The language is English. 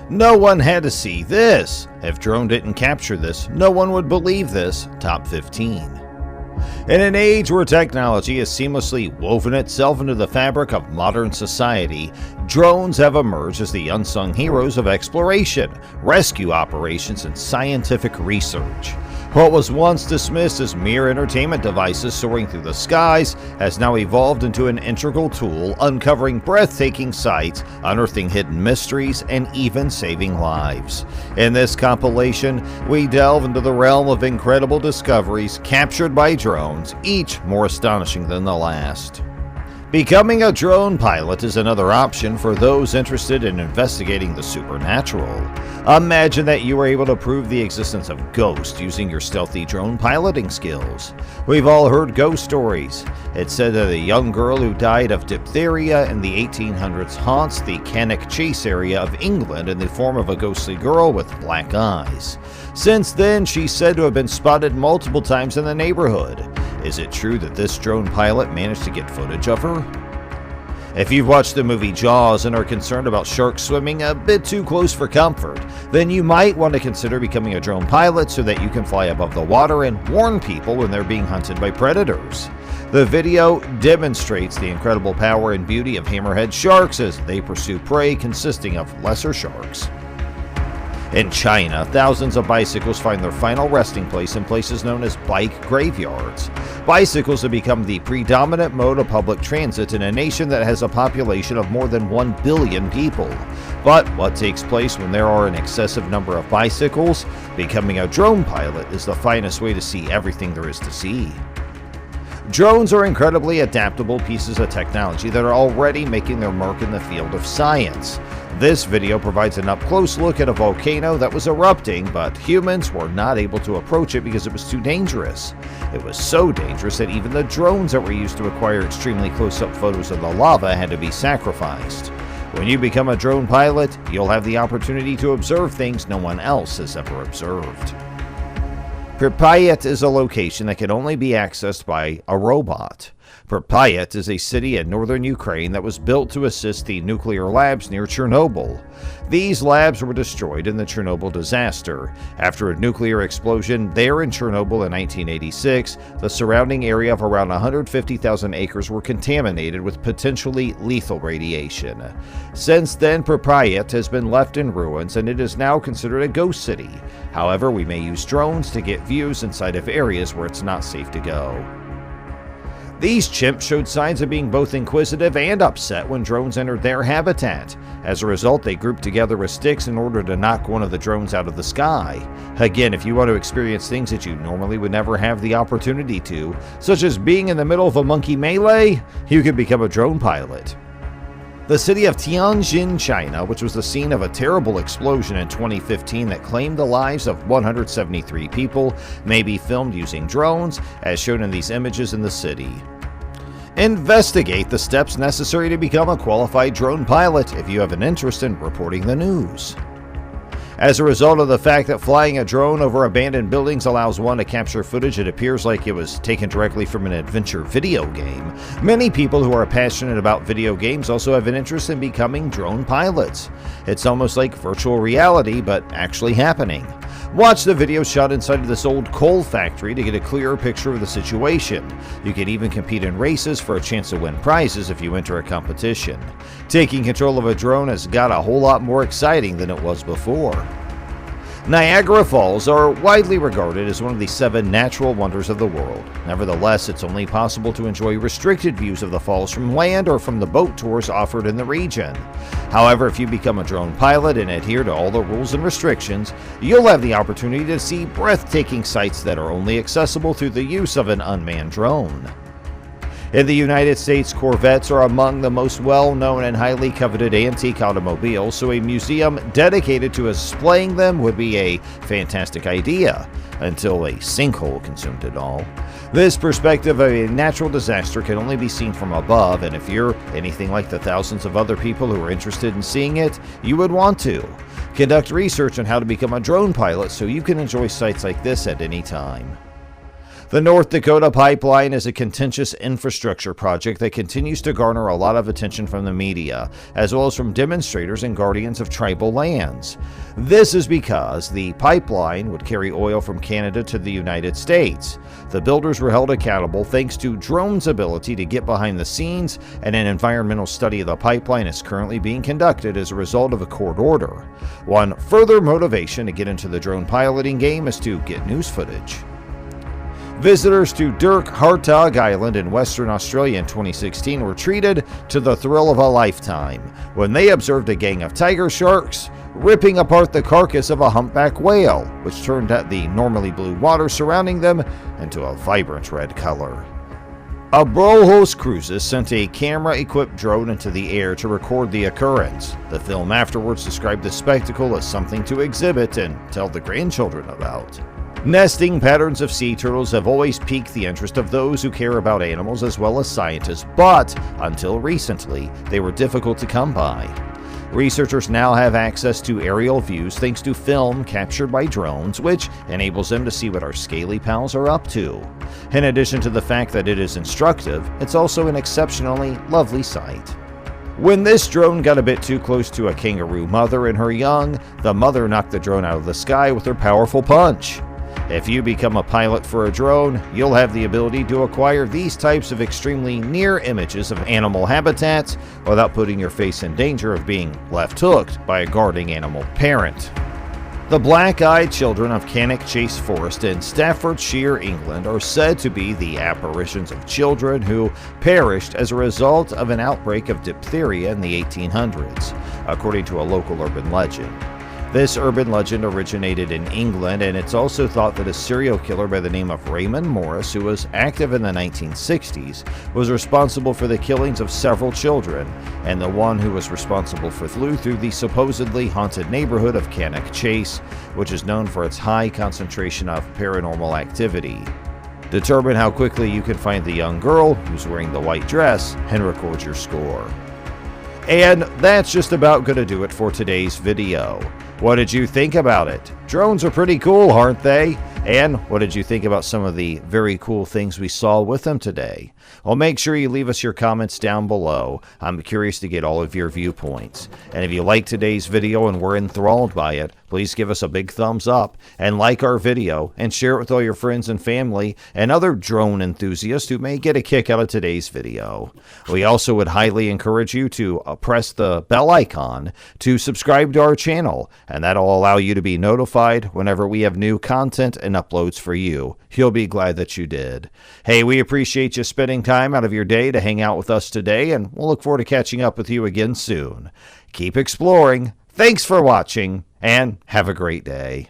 No one had to see this. If drone didn't capture this, no one would believe this. Top 15. In an age where technology has seamlessly woven itself into the fabric of modern society, drones have emerged as the unsung heroes of exploration, rescue operations, and scientific research. What was once dismissed as mere entertainment devices soaring through the skies has now evolved into an integral tool, uncovering breathtaking sights, unearthing hidden mysteries, and even saving lives. In this compilation, we delve into the realm of incredible discoveries captured by drones, each more astonishing than the last. Becoming a drone pilot is another option for those interested in investigating the supernatural. Imagine that you were able to prove the existence of ghosts using your stealthy drone piloting skills. We've all heard ghost stories. It's said that a young girl who died of diphtheria in the 1800s haunts the Cannock Chase area of England in the form of a ghostly girl with black eyes. Since then, she's said to have been spotted multiple times in the neighborhood. Is it true that this drone pilot managed to get footage of her? If you've watched the movie Jaws and are concerned about sharks swimming a bit too close for comfort, then you might want to consider becoming a drone pilot so that you can fly above the water and warn people when they're being hunted by predators. The video demonstrates the incredible power and beauty of hammerhead sharks as they pursue prey consisting of lesser sharks. In China, thousands of bicycles find their final resting place in places known as bike graveyards. Bicycles have become the predominant mode of public transit in a nation that has a population of more than 1 billion people. But what takes place when there are an excessive number of bicycles? Becoming a drone pilot is the finest way to see everything there is to see. Drones are incredibly adaptable pieces of technology that are already making their mark in the field of science. This video provides an up-close look at a volcano that was erupting, but humans were not able to approach it because it was too dangerous. It was so dangerous that even the drones that were used to acquire extremely close-up photos of the lava had to be sacrificed. When you become a drone pilot, you'll have the opportunity to observe things no one else has ever observed. Pripyat is a location that can only be accessed by a robot. Pripyat is a city in northern Ukraine that was built to assist the nuclear labs near Chernobyl. These labs were destroyed in the Chernobyl disaster. After a nuclear explosion there in Chernobyl in 1986, the surrounding area of around 150,000 acres were contaminated with potentially lethal radiation. Since then, Pripyat has been left in ruins and it is now considered a ghost city. However, we may use drones to get views inside of areas where it's not safe to go. These chimps showed signs of being both inquisitive and upset when drones entered their habitat. As a result, they grouped together with sticks in order to knock one of the drones out of the sky. Again, if you want to experience things that you normally would never have the opportunity to, such as being in the middle of a monkey melee, you can become a drone pilot. The city of Tianjin, China, which was the scene of a terrible explosion in 2015 that claimed the lives of 173 people, may be filmed using drones, as shown in these images in the city. Investigate the steps necessary to become a qualified drone pilot if you have an interest in reporting the news. As a result of the fact that flying a drone over abandoned buildings allows one to capture footage that appears like it was taken directly from an adventure video game, many people who are passionate about video games also have an interest in becoming drone pilots. It's almost like virtual reality, but actually happening. Watch the video shot inside of this old coal factory to get a clearer picture of the situation. You can even compete in races for a chance to win prizes if you enter a competition. Taking control of a drone has got a whole lot more exciting than it was before. Niagara Falls are widely regarded as one of the 7 natural wonders of the world. Nevertheless, it's only possible to enjoy restricted views of the falls from land or from the boat tours offered in the region. However, if you become a drone pilot and adhere to all the rules and restrictions, you'll have the opportunity to see breathtaking sights that are only accessible through the use of an unmanned drone. In the United States, Corvettes are among the most well-known and highly coveted antique automobiles, so a museum dedicated to displaying them would be a fantastic idea, until a sinkhole consumed it all. This perspective of a natural disaster can only be seen from above, and if you're anything like the thousands of other people who are interested in seeing it, you would want to. Conduct research on how to become a drone pilot so you can enjoy sights like this at any time. The North Dakota pipeline is a contentious infrastructure project that continues to garner a lot of attention from the media, as well as from demonstrators and guardians of tribal lands. This is because the pipeline would carry oil from Canada to the United States. The builders were held accountable thanks to drones' ability to get behind the scenes, and an environmental study of the pipeline is currently being conducted as a result of a court order. One further motivation to get into the drone piloting game is to get news footage. Visitors to Dirk Hartog Island in Western Australia in 2016 were treated to the thrill of a lifetime when they observed a gang of tiger sharks ripping apart the carcass of a humpback whale, which turned the normally blue water surrounding them into a vibrant red color. Abrojos Cruises sent a camera-equipped drone into the air to record the occurrence. The film afterwards described the spectacle as something to exhibit and tell the grandchildren about. Nesting patterns of sea turtles have always piqued the interest of those who care about animals as well as scientists, but until recently, they were difficult to come by. Researchers now have access to aerial views thanks to film captured by drones, which enables them to see what our scaly pals are up to. In addition to the fact that it is instructive, it's also an exceptionally lovely sight. When this drone got a bit too close to a kangaroo mother and her young, the mother knocked the drone out of the sky with her powerful punch. If you become a pilot for a drone, you'll have the ability to acquire these types of extremely near images of animal habitats without putting your face in danger of being left hooked by a guarding animal parent. The black-eyed children of Cannock Chase Forest in Staffordshire, England, are said to be the apparitions of children who perished as a result of an outbreak of diphtheria in the 1800s, according to a local urban legend. This urban legend originated in England, and it's also thought that a serial killer by the name of Raymond Morris, who was active in the 1960s, was responsible for the killings of several children, and the one who was responsible flew through the supposedly haunted neighborhood of Cannock Chase, which is known for its high concentration of paranormal activity. Determine how quickly you can find the young girl who's wearing the white dress and record your score. And that's just about going to do it for today's video. What did you think about it? Drones are pretty cool, aren't they? And what did you think about some of the very cool things we saw with them today? Well, make sure you leave us your comments down below. I'm curious to get all of your viewpoints. And if you liked today's video and were enthralled by it, please give us a big thumbs up and like our video and share it with all your friends and family and other drone enthusiasts who may get a kick out of today's video. We also would highly encourage you to press the bell icon to subscribe to our channel, and that'll allow you to be notified whenever we have new content and uploads for you. You'll be glad that you did. Hey, we appreciate you spending time out of your day to hang out with us today, and we'll look forward to catching up with you again soon. Keep exploring. Thanks for watching, and have a great day.